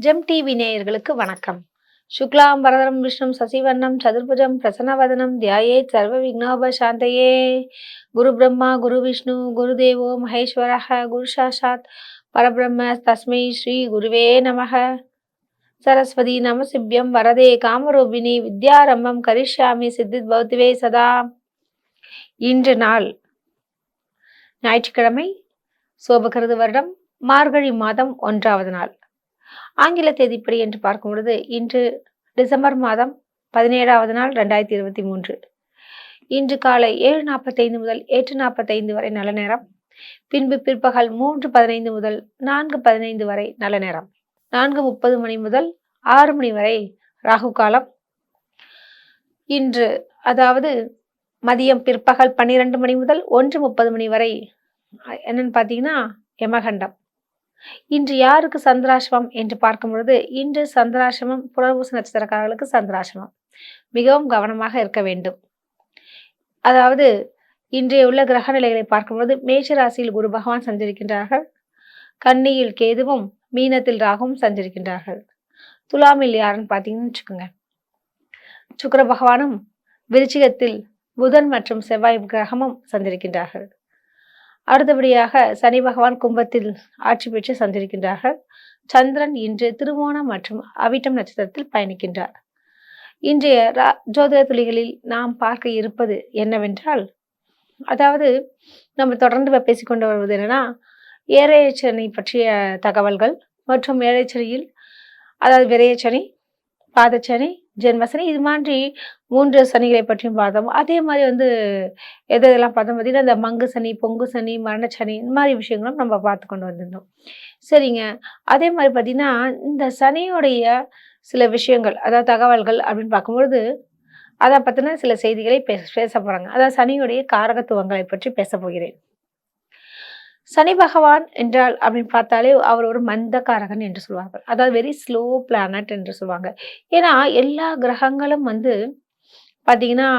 GeM TV நேயர்களுக்கு வணக்கம். சுக்லாம் வரதரம் விஷ்ணும் சசிவர்ணம் சதுர்புஜம் பிரசன்னவதனம் தியாயேத் சர்வ விக்னோபசாந்தயே. குரு பிரம்மா குரு விஷ்ணு குரு தேவோ மகேஸ்வரஹ குரு சாட்சாத் பரபிரம்ம தஸ்மை ஸ்ரீ குருவே நமக. சரஸ்வதி நமசிப்யம் வரதே காமரூபிணி வித்யாரம்பம் கரிஷ்யாமி சித்தித் பௌத்திவே சதா. இன்று நாள் ஞாயிற்றுக்கிழமை, சோபகிருது வருடம் மார்கழி மாதம் 1வது நாள். ஆங்கில தேதிப்படி என்று பார்க்கும் பொழுது இன்று டிசம்பர் மாதம் 17வது நாள் 2023. இன்று காலை 7:45 முதல் 8:45 வரை நல்ல நேரம். பின்பு பிற்பகல் 3:15 முதல் 4:15 வரை நல்ல நேரம். 4:30 மணி முதல் 6 மணி வரை ராகு காலம். இன்று அதாவது மதியம் பிற்பகல் 12 மணி முதல் 1:30 மணி வரை என்னன்னு பார்த்தீங்கன்னா யமகண்டம். இன்று யாருக்கு சந்திராசிரமம் என்று பார்க்கும் பொழுது இன்று சந்திராசிரமம் புனர்பூச நட்சத்திரக்காரர்களுக்கு சந்திராசிரமம். மிகவும் கவனமாக இருக்க வேண்டும். அதாவது இன்றைய உள்ள கிரக நிலைகளை பார்க்கும்போது மேஷ ராசியில் குரு பகவான் சஞ்சரிக்கின்றார்கள். கன்னியில் கேதுவும் மீனத்தில் ராகுவும் சஞ்சரிக்கின்றார்கள். துலாமில் யாருன்னு பார்த்தீங்கன்னு வச்சுக்கோங்க, சுக்கிர பகவானும் விருச்சிகத்தில் புதன் மற்றும் செவ்வாய் கிரகமும் சஞ்சரிக்கின்றார்கள். அடுத்தபடியாக சனி பகவான் கும்பத்தில் ஆட்சி பெற்று சஞ்சரிக்கின்றார்கள். சந்திரன் இன்று திருவோணம் மற்றும் அவிட்டம் நட்சத்திரத்தில் பயணிக்கின்றார். இன்றைய ஜோதிட துளிகளில் நாம் பார்க்க இருப்பது என்னவென்றால், அதாவது நம்ம தொடர்ந்து பேசிக்கொண்டு வருவது என்னன்னா, ஏழரைச்சனி பற்றிய தகவல்கள் மற்றும் ஏழரைச்சனியில் அதாவது விரையச்சனி, பாதச்சனி, ஜென்மசனி, இது மாதிரி 3 சனிகளை பற்றியும் பார்த்தோம். அதே மாதிரி எதெல்லாம் பார்த்தோம் பார்த்தீங்கன்னா, இந்த மங்கு சனி, பொங்கு சனி, மரணச்சனி, இந்த மாதிரி விஷயங்களும் நம்ம பார்த்து கொண்டு வந்திருந்தோம். சரிங்க. அதே மாதிரி பார்த்தீங்கன்னா, இந்த சனியுடைய சில விஷயங்கள் அதாவது தகவல்கள் அப்படின்னு பார்க்கும்பொழுது அதை பற்றின சில செய்திகளை பேச போகிறாங்க. அதாவது சனியுடைய காரகத்துவங்களை பற்றி பேச போகிறேன். சனி பகவான் என்றால் அப்படின்னு பார்த்தாலே அவர் ஒரு மந்தகாரகன் என்று சொல்லுவார்கள். அதாவது வெரி ஸ்லோ பிளானட் என்று சொல்லுவாங்க. ஏன்னா எல்லா கிரகங்களும் பார்த்தீங்கன்னா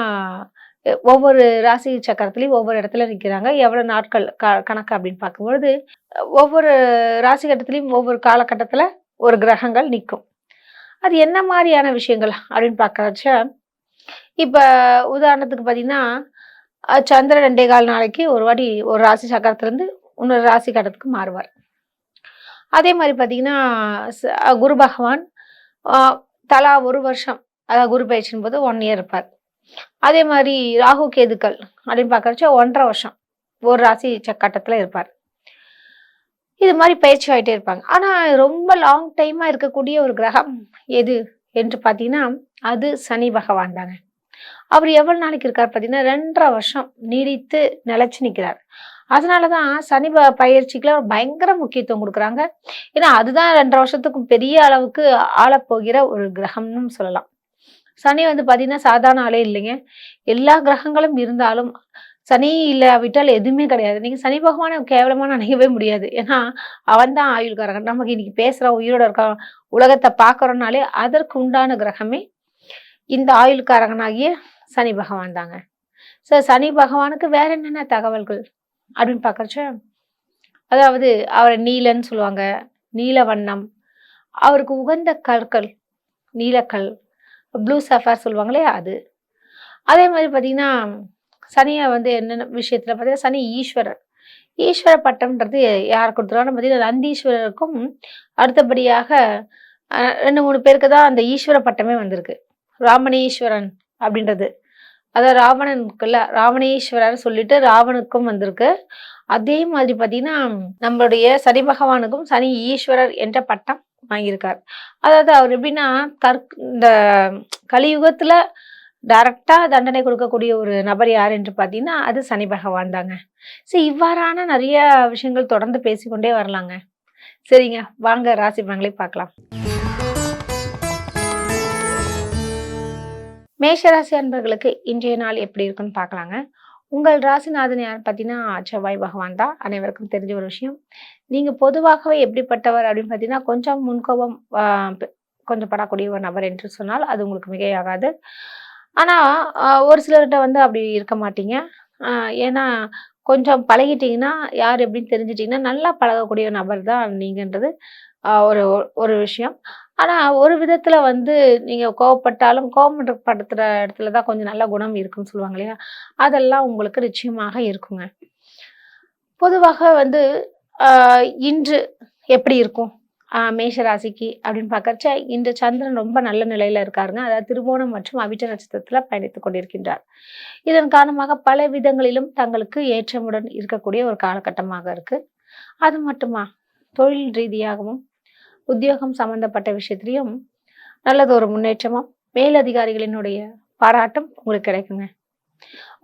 ஒவ்வொரு ராசி சக்கரத்துலையும் ஒவ்வொரு இடத்துல நிற்கிறாங்க. எவ்வளோ நாட்கள் கணக்கு அப்படின்னு பார்க்கும்பொழுது ஒவ்வொரு ராசி கட்டத்திலையும் ஒவ்வொரு காலகட்டத்தில் ஒரு கிரகங்கள் நிற்கும். அது என்ன மாதிரியான விஷயங்கள் அப்படின்னு பார்க்கறச்ச, இப்போ உதாரணத்துக்கு பார்த்தீங்கன்னா சந்திரன் 2.25 நாளைக்கு ஒரு வாட்டி ஒரு ராசி சக்கரத்துலேருந்து இன்னொரு ராசி கட்டத்துக்கு மாறுவார். அதே மாதிரி பார்த்தீங்கன்னா குரு பகவான் தலா ஒரு வருஷம், அதாவது குரு பயிற்சியின் போது 1 இயர் இருப்பார். அதே மாதிரி ராகு கேதுக்கள் அப்படின்னு பார்க்கறச்ச 1.5 வருஷம் ஒரு ராசி கட்டத்தில் இருப்பார். இது மாதிரி பயிற்சி ஆகிட்டே இருப்பாங்க. ஆனால் ரொம்ப லாங் டைமாக இருக்கக்கூடிய ஒரு கிரகம் எது என்று பார்த்தீங்கன்னா அது சனி பகவான் தாங்க. அவர் எவ்வளவு நாளைக்கு இருக்கார் பார்த்தீங்கன்னா 2.5 வருஷம் நீடித்து நிலைச்சு நிற்கிறார். அதனாலதான் சனி பயிற்சிக்குலாம் பயங்கர முக்கியத்துவம் கொடுக்குறாங்க. ஏன்னா அதுதான் 2.5 வருஷத்துக்கு பெரிய அளவுக்கு ஆளப்போகிற ஒரு கிரகம்னு சொல்லலாம். சனி பார்த்தீங்கன்னா சாதாரண ஆளே இல்லைங்க. எல்லா கிரகங்களும் இருந்தாலும் சனி இல்லாவிட்டால் எதுவுமே கிடையாது. நீங்க சனி பகவானை கேவலமா நினைக்கவே முடியாது. ஏன்னா அவன் தான் ஆயுள்காரகன். நமக்கு இன்னைக்கு பேசுறோம், உயிரோட இருக்கோம், உலகத்தை பார்க்கறோம்னாலே அதற்கு உண்டான கிரகமே இந்த ஆயுள்காரகனாகிய சனி பகவான் தாங்க. சனி பகவானுக்கு வேற என்னென்ன தகவல்கள் அப்படின்னு பார்க்கறச்ச, அதாவது அவரை நீலன்னு சொல்லுவாங்க, நீல வண்ணம், அவருக்கு உகந்த கற்கள் நீலக்கல், ப்ளூ சஃபர் சொல்லுவாங்களே அது. அதே மாதிரி பார்த்தீங்கன்னா சனியை என்னென்ன விஷயத்துல பார்த்தீங்கன்னா சனி ஈஸ்வரர். ஈஸ்வர பட்டம்ன்றது யார் கொடுத்துருவாங்க பார்த்தீங்கன்னா நந்தீஸ்வரருக்கும் அடுத்தபடியாக 2-3 பேருக்கு தான் அந்த ஈஸ்வர பட்டமே வந்திருக்கு. ராமணீஸ்வரன் அப்படின்றது, அதாவது ராவணனுக்குள்ள ராவணேஸ்வரர் சொல்லிட்டு ராவனுக்கும் வந்திருக்கு. அதே மாதிரி பார்த்தீங்கன்னா நம்மளுடைய சனி பகவானுக்கும் சனி ஈஸ்வரர் என்ற பட்டம் வாங்கியிருக்கார். அதாவது அவர் எப்படின்னா இந்த கலியுகத்துல டைரக்டா தண்டனை கொடுக்கக்கூடிய ஒரு நபர் யார் என்று பார்த்தீங்கன்னா அது சனி பகவான் தாங்க. இவ்வாறான நிறைய விஷயங்கள் தொடர்ந்து பேசிக்கொண்டே வரலாங்க. சரிங்க, வாங்க ராசி பலன்களை பார்க்கலாம். மேஷராசி அன்பர்களுக்கு இன்றைய நாள் எப்படி இருக்குன்னு பார்க்கலாங்க. உங்கள் ராசிநாதன் யார் பார்த்தீங்கன்னா செவ்வாய் பகவான் தான். அனைவருக்கும் தெரிஞ்ச ஒரு விஷயம். நீங்க பொதுவாகவே எப்படிப்பட்டவர் அப்படின்னு பார்த்தீங்கன்னா கொஞ்சம் முன்கோபம் கொஞ்சம் படக்கூடிய ஒரு நபர் என்று சொன்னால் அது உங்களுக்கு மிகையாகாது. ஆனா ஒரு சிலர்கிட்ட அப்படி இருக்க மாட்டீங்க. ஏன்னா கொஞ்சம் பழகிட்டீங்கன்னா, யார் எப்படின்னு தெரிஞ்சுட்டீங்கன்னா, நல்லா பழகக்கூடிய நபர் தான் நீங்கன்றது ஒரு ஒரு விஷயம். ஆனா, ஒரு விதத்துல வந்து நீங்க கோவப்பட்டாலும், கோவப்படுத்துற இடத்துல தான் கொஞ்சம் நல்ல குணம் இருக்குன்னு சொல்லுவாங்க இல்லையா? அதெல்லாம் உங்களுக்கு நிச்சயமாக இருக்குங்க. பொதுவாக வந்து அ இன்று எப்படி இருக்கும்? மேஷ ராசிக்கு அப்படின்னு பார்க்கறச்ச, இன்று சந்திரன் ரொம்ப நல்ல நிலையில இருக்காருங்க. அதாவது திருவோணம் மற்றும் அவிட்ட நட்சத்திரத்துல பயணித்துக் கொண்டிருக்கின்றார். இதன் காரணமாக பல விதங்களிலும் தங்களுக்கு ஏற்றமுடன் இருக்கக்கூடிய ஒரு காலகட்டமாக இருக்கு. அது மட்டுமா, தொழில் ரீதியாகவும், உத்தியோகம் சம்பந்தப்பட்ட விஷயத்திலயும் நல்லதொரு முன்னேற்றமும், மேலதிகாரிகளினுடைய பாராட்டும் உங்களுக்கு கிடைக்குங்க.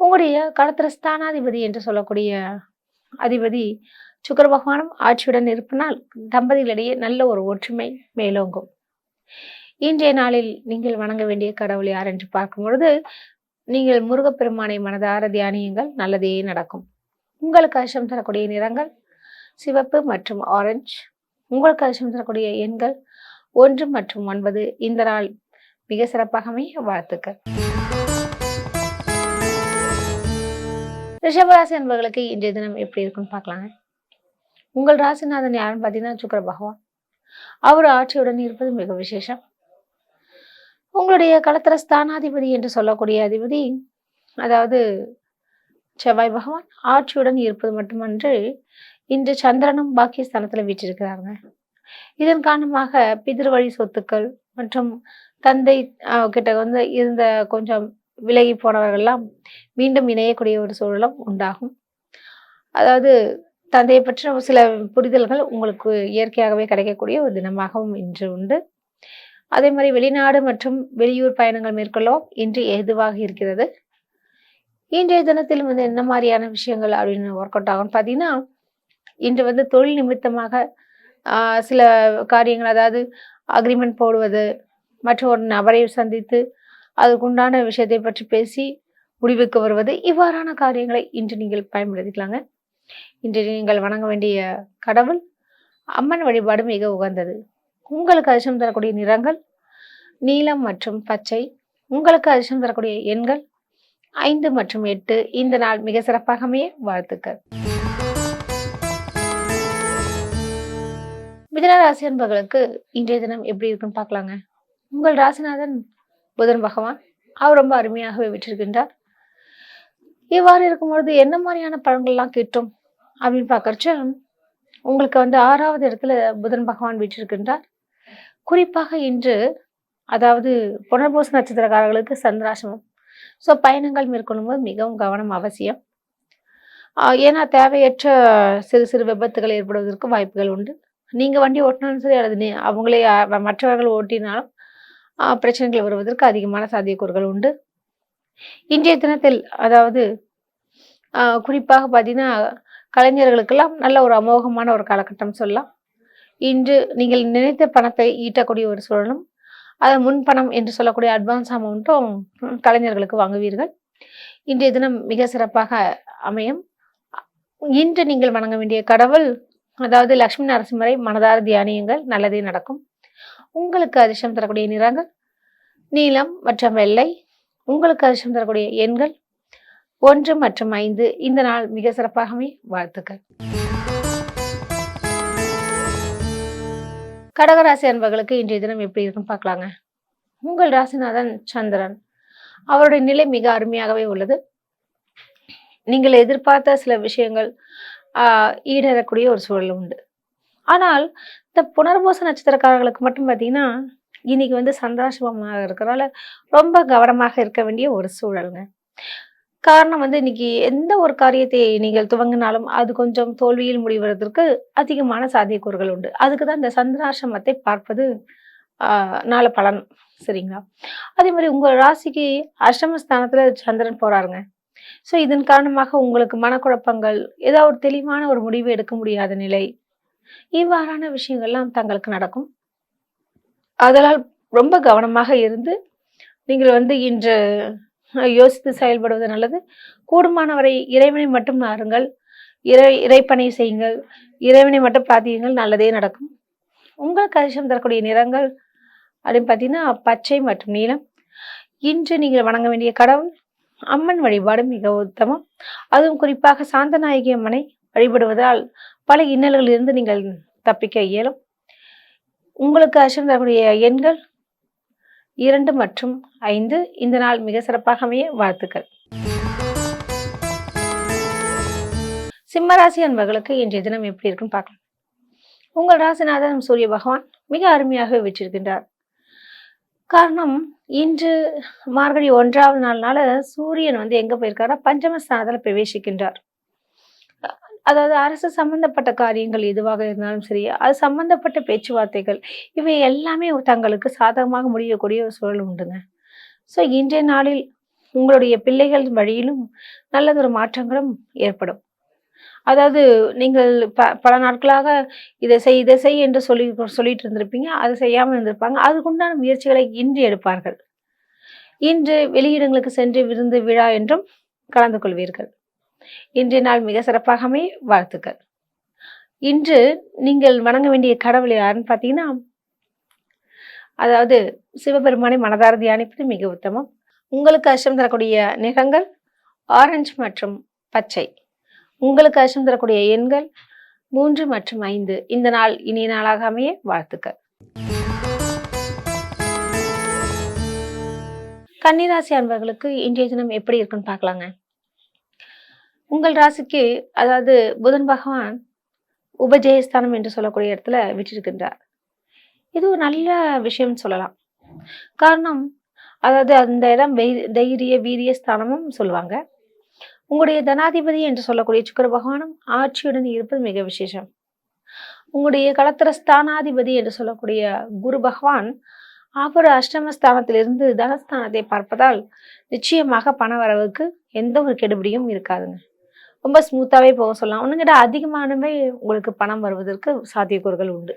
உங்களுடைய களத்திர ஸ்தானாதிபதி என்று சொல்லக்கூடிய அதிபதி சுக்கிர பகவானும் ஆட்சியுடன் இருப்பனால் தம்பதிகளிடையே நல்ல ஒரு ஒற்றுமை மேலோங்கும். இன்றைய நாளில் நீங்கள் வணங்க வேண்டிய கடவுள் யார் என்று பார்க்கும் பொழுது, நீங்கள் முருகப்பெருமானை மனதார தியானியுங்கள், நல்லதே நடக்கும். உங்களுக்கு அதிர்ஷ்டம் தரக்கூடிய நிறங்கள் சிவப்பு மற்றும் ஆரஞ்சு. உங்களுக்கு அதிர்ஷ்டம் தரக்கூடிய எண்கள் 1 மற்றும் 9. இந்த நாள் மிக சிறப்பாக அமைய வாழ்த்துக்கள். ரிஷபராசி அன்பர்களுக்கு இன்றைய தினம் எப்படி இருக்குன்னு பார்க்கலாங்க. உங்கள் ராசிநாதன் யாருன்னு பார்த்தீங்கன்னா சுக்கிர பகவான். அவர் ஆட்சியுடன் இருப்பது மிக விசேஷம். உங்களுடைய களத்திர ஸ்தானாதிபதி என்று சொல்லக்கூடிய அதிபதி, அதாவது செவ்வாய் பகவான் ஆட்சியுடன் இருப்பது மட்டுமன்று, இன்று சந்திரனும் பாக்கியஸ்தானத்துல வீற்றிருக்கிறாருங்க. இதன் காரணமாக பிதிர்வழி சொத்துக்கள் மற்றும் தந்தை கிட்ட வந்து இருந்த கொஞ்சம் விலகி போனவர்கள்லாம் மீண்டும் இணையக்கூடிய ஒரு சூழலும் உண்டாகும். அதாவது தந்தையை பற்றின சில புரிதல்கள் உங்களுக்கு இயற்கையாகவே கிடைக்கக்கூடிய ஒரு தினமாகவும் இன்று உண்டு. அதே மாதிரி வெளிநாடு மற்றும் வெளியூர் பயணங்கள் மேற்கொள்ளவும் இன்று ஏதுவாக இருக்கிறது. இன்றைய தினத்தில் வந்து என்ன மாதிரியான விஷயங்கள் அப்படின்னு ஒர்க் அவுட் ஆகும்னு பார்த்தீங்கன்னா, இன்று வந்து தொழில் நிமித்தமாக சில காரியங்கள், அதாவது அக்ரிமெண்ட் போடுவது, மற்ற ஒரு நபரை சந்தித்து அதுக்குண்டான விஷயத்தை பற்றி பேசி முடிவுக்கு வருவது, இவ்வாறான காரியங்களை இன்று நீங்கள் பயன்படுத்திக்கலாங்க. இன்று நீங்கள் வணங்க வேண்டிய கடவுள் அம்மன் வழிபாடு மிக உகந்தது. உங்களுக்கு அதிர்ஷ்டம் தரக்கூடிய நிறங்கள் நீலம் மற்றும் பச்சை. உங்களுக்கு அதிர்ஷ்டம் தரக்கூடிய எண்கள் 5 மற்றும் 8. இந்த நாள் மிக சிறப்பாக அமைய வாழ்த்துக்கள். மிதுன ராசி அன்பர்களுக்கு இன்றைய தினம் எப்படி இருக்குன்னு பார்க்கலாங்க. உங்கள் ராசிநாதன் புதன் பகவான், அவர் ரொம்ப அருமையாகவே விட்டிருக்கின்றார். இவ்வாறு இருக்கும்பொழுது என்ன மாதிரியான பலன்கள்லாம் கிட்டும் அப்படின்னு பார்க்கறச்ச, உங்களுக்கு வந்து 6வது இடத்துல புதன் பகவான் வீற்றிருக்கின்றார். குறிப்பாக இன்று, அதாவது புனர்பூச நட்சத்திரக்காரர்களுக்கு சந்திராசிரமம். ஸோ பயணங்கள் மேற்கொள்ளும் போது மிகவும் கவனம் அவசியம். ஏன்னா தேவையற்ற சிறு சிறு விபத்துகள் ஏற்படுவதற்கு வாய்ப்புகள் உண்டு. நீங்க வண்டி ஓட்டினாலும் சரி, அல்லது அவங்களே மற்றவர்கள் ஓட்டினாலும் பிரச்சனைகள் வருவதற்கு அதிகமான சாத்தியக்கூறுகள் உண்டு. இன்றைய தினத்தில், அதாவது குறிப்பாக பார்த்தீங்கன்னா, கலைஞர்களுக்கெல்லாம் நல்ல ஒரு அமோகமான ஒரு காலகட்டம் சொல்லலாம். இன்று நீங்கள் நினைத்த பணத்தை ஈட்டக்கூடிய ஒரு சூழலும், அது முன்பணம் என்று சொல்லக்கூடிய அட்வான்ஸ் அமௌண்ட்டும் கலைஞர்களுக்கு வாங்குவீர்கள். இன்றைய தினம் மிக சிறப்பாக அமையும். இன்று நீங்கள் வணங்க வேண்டிய கடவுள், அதாவது லட்சுமி நரசிம்மரை மனதார தியானியுங்கள், நல்லதே நடக்கும். உங்களுக்கு அதிர்ஷ்டம் தரக்கூடிய நிறங்கள் நீலம் மற்றும் வெள்ளை. உங்களுக்கு அதிர்ஷ்டம் தரக்கூடிய எண்கள் 1 மற்றும் 5. இந்த நாள் மிக சிறப்பாகவே வாழ்த்துக்கள். கடகராசி அன்பர்களுக்கு இன்றைய தினம் எப்படி இருக்குன்னு பார்க்கலாங்க. உங்கள் ராசிநாதன் சந்திரன், அவருடைய நிலை மிக அருமையாகவே உள்ளது. நீங்கள் எதிர்பார்த்த சில விஷயங்கள் ஈடேறக்கூடிய ஒரு சூழல் உண்டு. ஆனால் இந்த புனர்பூச நட்சத்திரக்காரர்களுக்கு மட்டும் பார்த்தீங்கன்னா, இன்னைக்கு வந்து சந்திராசிரமமாக இருக்கிறனால ரொம்ப கவனமாக இருக்க வேண்டிய ஒரு சூழலுங்க. காரணம் வந்து, இன்னைக்கு எந்த ஒரு காரியத்தை நீங்கள் துவங்கினாலும் அது கொஞ்சம் தோல்வியில் முடிவதற்கு அதிகமான சாத்தியக்கூறுகள் உண்டு. அதுக்கு தான் இந்த சந்திராசிரமத்தை பார்ப்பது நாள பலன். சரிங்களா? அதே மாதிரி உங்க ராசிக்கு அஷ்டமஸ்தானத்துல சந்திரன் போறாருங்க. ஸோ இதன் காரணமாக உங்களுக்கு மனக்குழப்பங்கள், ஏதாவது ஒரு தெளிவான ஒரு முடிவு எடுக்க முடியாத நிலை, இவ்வாறான விஷயங்கள்லாம் தங்களுக்கு நடக்கும். அதனால் ரொம்ப கவனமாக இருந்து நீங்கள் வந்து இன்று யோசித்து செயல்படுவது நல்லது. கூடுமானவரை இறைவனை மட்டும் நாருங்கள், இறைப்பணி செய்யுங்கள், இறைவனை மட்டும் பிரார்த்தியுங்கள், நல்லதே நடக்கும். உங்களுக்கு அதிர்ஷ்டம் தரக்கூடிய நிறங்கள் அப்படின்னு பார்த்தீங்கன்னா பச்சை மற்றும் நீலம். இன்று நீங்கள் வணங்க வேண்டிய கடவுள், அம்மன் வழிபாடு மிக உத்தமம். அதுவும் குறிப்பாக சாந்தநாயகி அம்மனை வழிபடுவதால் பல இன்னல்களிலிருந்து நீங்கள் தப்பிக்க இயலும். உங்களுக்கு அதிர்ஷ்டம் தரக்கூடிய எண்கள் 2 மற்றும் 5. இந்த நாள் மிக சிறப்பாக அமைய வாழ்த்துக்கள். சிம்மராசி அன்பர்களுக்கு இன்றைய தினம் எப்படி இருக்குன்னு பார்க்கலாம். உங்கள் ராசிநாதன் சூரிய பகவான் மிக அருமையாக வச்சிருக்கின்றார். காரணம், இன்று மார்கழி 1வது நாள்னால சூரியன் எங்க போயிருக்காரா, பஞ்சமஸ்தானத்துல பிரவேசிக்கின்றார். அதாவது அரசு சம்பந்தப்பட்ட காரியங்கள் எதுவாக இருந்தாலும் சரி, அது சம்பந்தப்பட்ட பேச்சுவார்த்தைகள் இவை எல்லாமே தங்களுக்கு சாதகமாக முடியக்கூடிய ஒரு சூழல் உண்டுங்க. ஸோ இன்றைய நாளில் உங்களுடைய பிள்ளைகள் வழியிலும் நல்லதொரு மாற்றங்களும் ஏற்படும். அதாவது நீங்கள் பல நாட்களாக இதை செய் என்று சொல்லிட்டு இருந்திருப்பீங்க. அது செய்யாமல் இருந்திருப்பாங்க. அதுக்குண்டான முயற்சிகளை இன்று எடுப்பார்கள். இன்று வெளியிடங்களுக்கு சென்று விருந்து விழா என்றும் கலந்து கொள்வீர்கள். இன்றைய நாள் மிக சிறப்பாக அமைய வாழ்த்துக்கள். இன்று நீங்கள் வணங்க வேண்டிய கடவுள் யாருன்னு பார்த்தீங்கன்னா, அதாவது சிவபெருமானை மனதார தியானிப்பது மிக உத்தமம். உங்களுக்கு அதிர்ஷ்டம் தரக்கூடிய நிறங்கள் ஆரஞ்சு மற்றும் பச்சை. உங்களுக்கு அதிர்ஷ்டம் தரக்கூடிய எண்கள் 3 மற்றும் 5. இந்த நாள் இனிய நாளாக அமைய வாழ்த்துக்கள். கன்னிராசி அன்பர்களுக்கு இன்றைய தினம் எப்படி இருக்குன்னு பார்க்கலாங்க. உங்கள் ராசிக்கு அதாவது புதன் பகவான் உபஜெயஸ்தானம் என்று சொல்லக்கூடிய இடத்துல விட்டிருக்கின்றார். இது ஒரு நல்ல விஷயம் சொல்லலாம். காரணம், அதாவது அந்த இடம் தைரிய வீரிய ஸ்தானமும் சொல்லுவாங்க. உங்களுடைய தனாதிபதி என்று சொல்லக்கூடிய சுக்கிர பகவானும் ஆட்சியுடன் இருப்பது மிக விசேஷம். உங்களுடைய களத்திர ஸ்தானாதிபதி என்று சொல்லக்கூடிய குரு பகவான் அவர் அஷ்டமஸ்தானத்திலிருந்து தனஸ்தானத்தை பார்ப்பதால் நிச்சயமாக பண வரவுக்கு எந்த ஒரு கெடுபிடியும் இருக்காதுங்க. ரொம்ப ஸ்மூத்தாவே போக சொல்லலாம். ஒண்ணுங்கிட்ட அதிகமானவே உங்களுக்கு பணம் வருவதற்கு சாத்தியக்கூறுகள் உண்டு.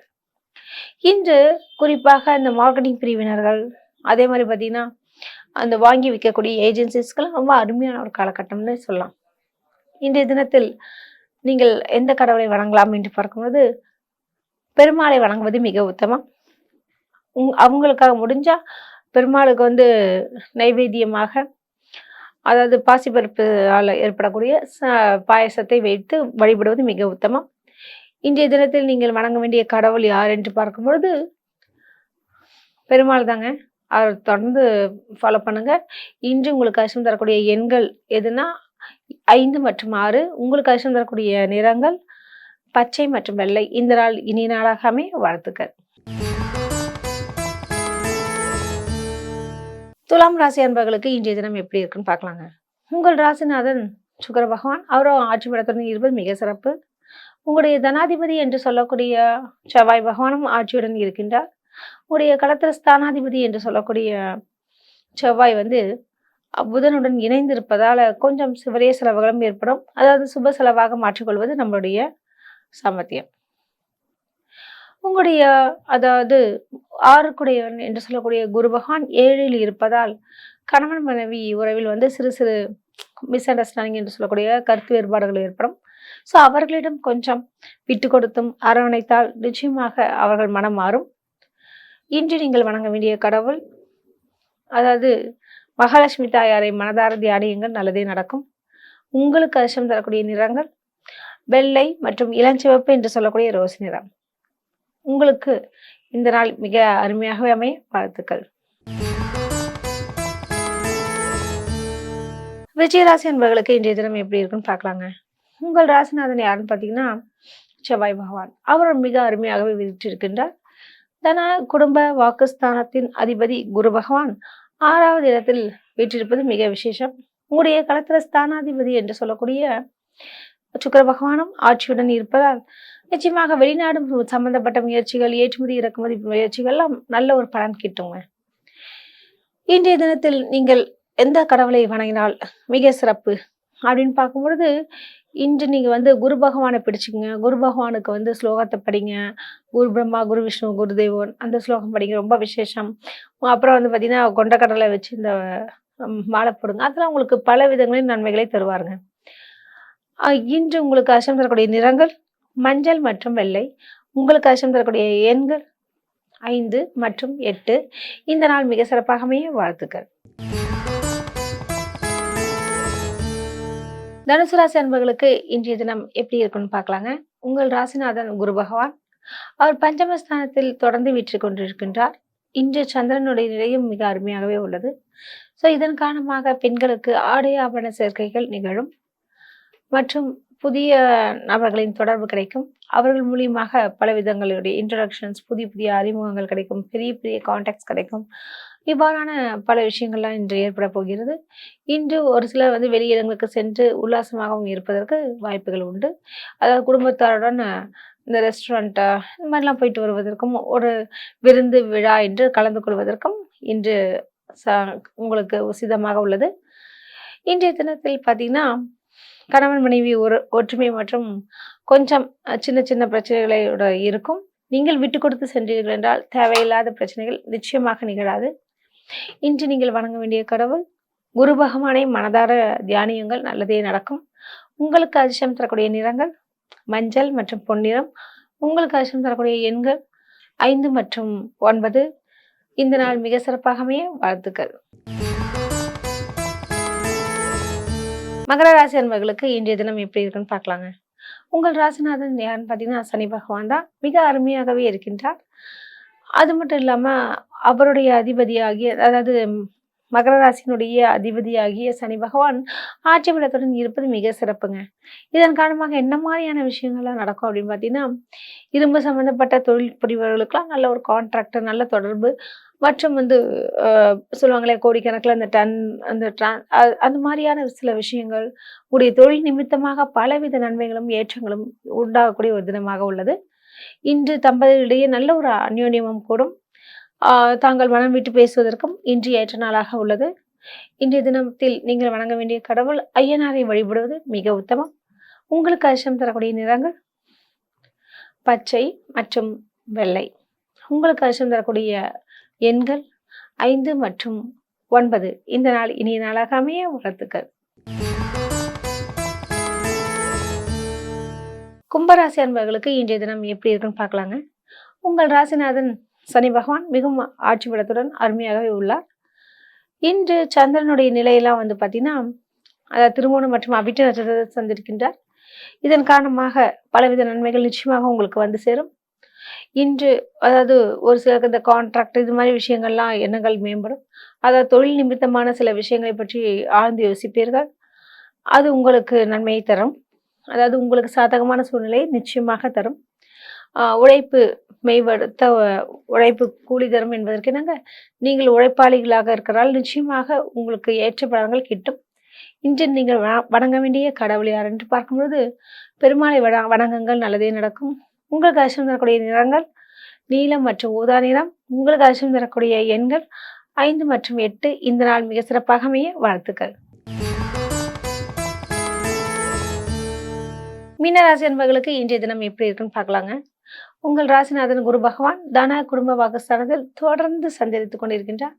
இன்று குறிப்பாக இந்த மார்க்கெட்டிங் பிரிவினர்கள், அதே மாதிரி பார்த்தீங்கன்னா அந்த வாங்கி விற்கக்கூடிய ஏஜென்சிஸ்க்கெல்லாம் ரொம்ப அருமையான ஒரு காலகட்டம்னு சொல்லலாம். இன்றைய தினத்தில் நீங்கள் எந்த கடவுளை வணங்கலாம் என்று பார்க்கும்போது பெருமாளை வணங்குவது மிக உத்தமம். அவங்களுக்காக முடிஞ்சா பெருமாளுக்கு நைவேத்தியமாக, அதாவது பாசிப்பருப்பால் ஏற்படக்கூடிய பாயசத்தை வைத்து வழிபடுவது மிக உத்தமம். இன்றைய தினத்தில் நீங்கள் வணங்க வேண்டிய கடவுள் யார் என்று பார்க்கும்பொழுது பெருமாள் தாங்க. அவர் தொடர்ந்து ஃபாலோ பண்ணுங்க. இன்று உங்களுக்கு அதிர்ஷ்டம் தரக்கூடிய எண்கள் எதுனா 5 மற்றும் 6. உங்களுக்கு அதிர்ஷ்டம் தரக்கூடிய நிறங்கள் பச்சை மற்றும் வெள்ளை. இந்த நாள் இனிய நாளாக அமைய வாழ்த்துக்கள். துலாம் ராசி அன்பர்களுக்கு இன்றைய தினம் எப்படி இருக்குன்னு பார்க்கலாங்க. உங்கள் ராசிநாதன் சுக்கிர பகவான் அவரும் ஆட்சி பலத்துடன் இருப்பது மிக சிறப்பு. உங்களுடைய தனாதிபதி என்று சொல்லக்கூடிய செவ்வாய் பகவானும் ஆட்சியுடன் இருக்கின்றார். உங்களுடைய களத்திர ஸ்தானாதிபதி என்று சொல்லக்கூடிய செவ்வாய் புதனுடன் இணைந்திருப்பதால கொஞ்சம் சிவரிய செலவுகளும் ஏற்படும். அதாவது சுப செலவாக மாற்றிக்கொள்வது நம்மளுடைய சாமர்த்தியம். உங்களுடைய அதாவது 6 என்று சொல்லக்கூடிய குரு பகவான் 7ல் இருப்பதால் கணவன் மனைவி உறவில் சிறு சிறு மிஸ் அண்டர்ஸ்டாண்டிங் என்று சொல்லக்கூடிய கருத்து வேறுபாடுகள் ஏற்படும். ஸோ அவர்களிடம் கொஞ்சம் விட்டு கொடுத்தும் அரவணைத்தால் நிச்சயமாக அவர்கள் மனம் மாறும். இன்று நீங்கள் வணங்க வேண்டிய கடவுள் அதாவது மகாலட்சுமி தாயாரை மனதார தியானியுங்கள், நல்லதே நடக்கும். உங்களுக்கு அதிர்ஷ்டம் தரக்கூடிய நிறங்கள் வெள்ளை மற்றும் இளஞ்சிவப்பு என்று சொல்லக்கூடிய ரோஸ் நிறம். உங்களுக்கு இந்த நாள் மிக அருமையாகவே அமைய வாழ்த்துக்கள். விஜயராசி அன்பர்களுக்கு இன்றைய தினம் எப்படி இருக்குன்னு பார்க்கலாங்க. உங்கள் ராசிநாதன் யாருன்னு பார்த்தீங்கன்னா செவ்வாய் பகவான். அவர் மிக அருமையாகவே விதித்திருக்கின்றார். தன குடும்ப வாக்குஸ்தானத்தின் அதிபதி குரு பகவான் 6வது இடத்தில் வீற்றிருப்பது மிக விசேஷம். உங்களுடைய களத்திர ஸ்தானாதிபதி என்று சொல்லக்கூடிய சுக்கிர பகவானும் ஆட்சியுடன் இருப்பதால் நிச்சயமாக வெளிநாடு சம்பந்தப்பட்ட முயற்சிகள், ஏற்றுமதி இறக்குமதி முயற்சிகள்லாம் நல்ல ஒரு பலன் கிட்டுங்க. இன்றைய தினத்தில் நீங்கள் எந்த கடவுளை வணங்கினால் மிக சிறப்பு அப்படின்னு பார்க்கும்பொழுது இன்று நீங்க குரு பகவானை பிடிச்சிங்க. குரு பகவானுக்கு ஸ்லோகத்தை படிங்க. குரு பிரம்மா, குரு விஷ்ணு, குரு தேவன் அந்த ஸ்லோகம் படிங்க, ரொம்ப விசேஷம். அப்புறம் பார்த்தீங்கன்னா கொண்டக்கடலை வச்சு இந்த மாலை போடுங்க. அதெல்லாம் உங்களுக்கு பல விதங்களின் நன்மைகளை தருவாருங்க. இன்று உங்களுக்கு அதிர்ஷ்டம் தரக்கூடிய நிறங்கள் மஞ்சள் மற்றும் வெள்ளை. உங்களுக்கு அதிர்ஷ்டம் தரக்கூடிய எண்கள் 5 மற்றும் 8. இந்த நாள் மிக சிறப்பாக அமைய வாழ்த்துக்கள். தனுசு ராசி அன்பர்களுக்கு இன்றைய தினம் எப்படி இருக்குன்னு பார்க்கலாங்க. உங்கள் ராசிநாதன் குரு பகவான் அவர் பஞ்சமஸ்தானத்தில் தொடர்ந்து வீற்று கொண்டிருக்கின்றார். இன்று சந்திரனுடைய நிலையும் மிக அருமையாகவே உள்ளது. இதன் காரணமாக பெண்களுக்கு ஆடை ஆபரண சேர்க்கைகள் நிகழும் மற்றும் புதிய நபர்களின் தொடர்பு கிடைக்கும். அவர்கள் மூலியமாக பல விதங்களுடைய இன்ட்ரடக்ஷன்ஸ், புதிய புதிய அறிமுகங்கள் கிடைக்கும், பெரிய பெரிய கான்டாக்ட்ஸ் கிடைக்கும். இவ்வாறான பல விஷயங்கள்லாம் இன்று ஏற்பட போகிறது. இன்று ஒரு சிலர் வெளியிடங்களுக்கு சென்று உல்லாசமாகவும் இருப்பதற்கு வாய்ப்புகள் உண்டு. அதாவது குடும்பத்தாருடன் இந்த ரெஸ்டாரண்ட் இந்த மாதிரிலாம் போயிட்டு வருவதற்கும், ஒரு விருந்து விழா என்று கலந்து கொள்வதற்கும் இன்று உங்களுக்கு உசிதமாக உள்ளது. இன்றைய தினத்தில் பார்த்தீங்கன்னா, கணவன் மனைவி ஒற்றுமை மற்றும் கொஞ்சம் சின்ன சின்ன பிரச்சனைகளோட இருக்கும். நீங்கள் விட்டு கொடுத்து சென்றீர்கள் என்றால் தேவையில்லாத பிரச்சனைகள் நிச்சயமாக நிகழாது. இன்று நீங்கள் வணங்க வேண்டிய கடவுள் குரு பகவானை மனதார தியானியுங்கள், நல்லதே நடக்கும். உங்களுக்கு அதிர்ஷ்டம் தரக்கூடிய நிறங்கள் மஞ்சள் மற்றும் பொன்னிறம். உங்களுக்கு அதிர்ஷ்டம் தரக்கூடிய எண்கள் 5 மற்றும் 9. இந்த நாள் மிக சிறப்பாக அமைய வாழ்த்துக்கள். மகர ராசி அன்பர்களுக்கு இன்றைய தினம் எப்படி இருக்குன்னு பார்க்கலாங்க. உங்கள் ராசிநாதன் யாருன்னு பார்த்தீங்கன்னா சனி பகவான் தான். மிக அருமையாகவே இருக்கின்றார். அது மட்டும் இல்லாம அவருடைய அதிபதியாகிய, அதாவது மகர ராசியினுடைய அதிபதியாகிய சனி பகவான் ஆட்சி பலத்துடன் இருப்பது மிக சிறப்புங்க. இதன் காரணமாக என்ன மாதிரியான விஷயங்கள்லாம் நடக்கும் அப்படின்னு பார்த்தீங்கன்னா, இரும்பு சம்பந்தப்பட்ட தொழில் புரிபவர்களுக்கெல்லாம் நல்ல ஒரு கான்ட்ராக்ட், நல்ல தொடர்பு மற்றும் சொல்லுவாங்களே கோடிக்கணக்கில் அந்த டன் அந்த மாதிரியான சில விஷயங்கள் உடைய தொழில் நிமித்தமாக பலவித நன்மைகளும் ஏற்றங்களும் உண்டாகக்கூடிய ஒரு தினமாக உள்ளது. இன்று தம்பதிகளிடையே நல்ல ஒரு அந்யோன்யமும் கூடும். தாங்கள் மனம் விட்டு பேசுவதற்கும் இன்று ஏற்ற நாளாக உள்ளது. இன்றைய தினத்தில் நீங்கள் வணங்க வேண்டிய கடவுள் ஐயனாரை வழிபடுவது மிக உத்தமம். உங்களுக்கு அதிர்ஷ்டம் தரக்கூடிய நிறங்கள் பச்சை மற்றும் வெள்ளை. உங்களுக்கு அதிர்ஷ்டம் தரக்கூடிய எண்கள் 5 மற்றும் 9. இந்த நாள் இனிய நாளாக அமைய வாழ்த்துக்கள். கும்பராசி அன்பர்களுக்கு இன்றைய தினம் எப்படி இருக்குன்னு பார்க்கலாங்க. உங்கள் ராசிநாதன் சனி பகவான் மிகவும் ஆட்சி பலத்துடன் அருமையாகவே உள்ளார். இன்று சந்திரனுடைய நிலையெல்லாம் பார்த்தீங்கன்னா, அதாவது திருமணம் மற்றும் அபிட்ட நட்சத்திரத்தை சந்திருக்கின்றார். இதன் காரணமாக பலவித நன்மைகள் நிச்சயமாக உங்களுக்கு சேரும். இன்று அதாவது ஒரு சிலருக்கு இந்த கான்ட்ராக்ட் இது மாதிரி விஷயங்கள்லாம் எண்ணங்கள் மேம்படும். அதாவது தொழில் நிமித்தமான சில விஷயங்களை பற்றி ஆழ்ந்து யோசிப்பீர்கள். அது உங்களுக்கு நன்மையை தரும். அதாவது உங்களுக்கு சாதகமான சூழ்நிலையை நிச்சயமாக தரும். உழைப்பு மேம்படுத்த உழைப்பு கூலி தரும் என்பதற்கு நீங்கள் உழைப்பாளிகளாக இருக்கிறால் நிச்சயமாக உங்களுக்கு ஏற்ற பலன்கள் கிட்டும். இன்று நீங்கள் வணங்க வேண்டிய கடவுள் யார் என்று பார்க்கும்பொழுது பெருமாளை வணங்குங்கள், நல்லதே நடக்கும். உங்களுக்கு அதிர்ஷ்டம் தரக்கூடிய நிறங்கள் நீலம் மற்றும் ஊதா நிறம். உங்களுக்கு அதிர்ஷ்டம் தரக்கூடிய எண்கள் 5 மற்றும் 8. இந்த நாள் மிக சிறப்பாக அமைய வாழ்த்துக்கள். மீனராசி அன்பர்களுக்கு இன்றைய தினம் எப்படி இருக்குன்னு பார்க்கலாங்க. உங்கள் ராசிநாதன் குரு பகவான் தன குடும்ப வாக்குஸ்தானத்தில் தொடர்ந்து சஞ்சரித்துக் கொண்டிருக்கின்றார்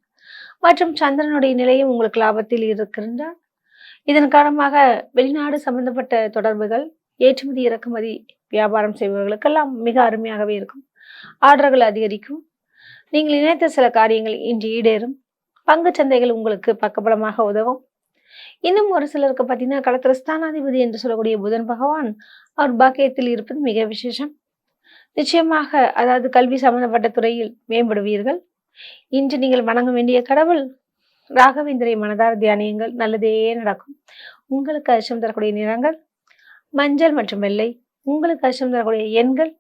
மற்றும் சந்திரனுடைய நிலையும் உங்களுக்கு லாபத்தில் இருக்கின்றார். இதன் காரணமாக வெளிநாடு சம்பந்தப்பட்ட தொடர்புகள், ஏற்றுமதி இறக்குமதி வியாபாரம் செய்பவர்களுக்கெல்லாம் மிக அருமையாகவே இருக்கும். ஆர்டர்கள் அதிகரிக்கும். நீங்கள் நினைத்த சில காரியங்கள் இன்று ஈடேறும். பங்கு சந்தைகள் உங்களுக்கு பக்கபலமாக உதவும். இன்னும் ஒரு சிலருக்கு பார்த்தீங்கன்னா, களத்திர ஸ்தானாதிபதி என்று சொல்லக்கூடிய புதன் பகவான் அவர் பாக்கியத்தில் இருப்பது மிக விசேஷம். நிச்சயமாக அதாவது கல்வி சம்பந்தப்பட்ட துறையில் மேம்படுவீர்கள். இன்று நீங்கள் வணங்க வேண்டிய கடவுள் ராகவேந்திரை மனதார தியானியங்கள், நல்லதே நடக்கும். உங்களுக்கு அதிர்ஷ்டம் தரக்கூடிய நிறங்கள் மஞ்சள் மற்றும் வெள்ளை. உங்களுக்கு அதிர்ஷ்டம் தரக்கூடிய எண்கள்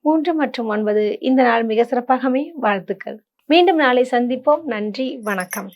3 மற்றும் 9. இந்த நாள் மிக சிறப்பாக அமைய வாழ்த்துக்கள். மீண்டும் நாளை சந்திப்போம். நன்றி, வணக்கம்.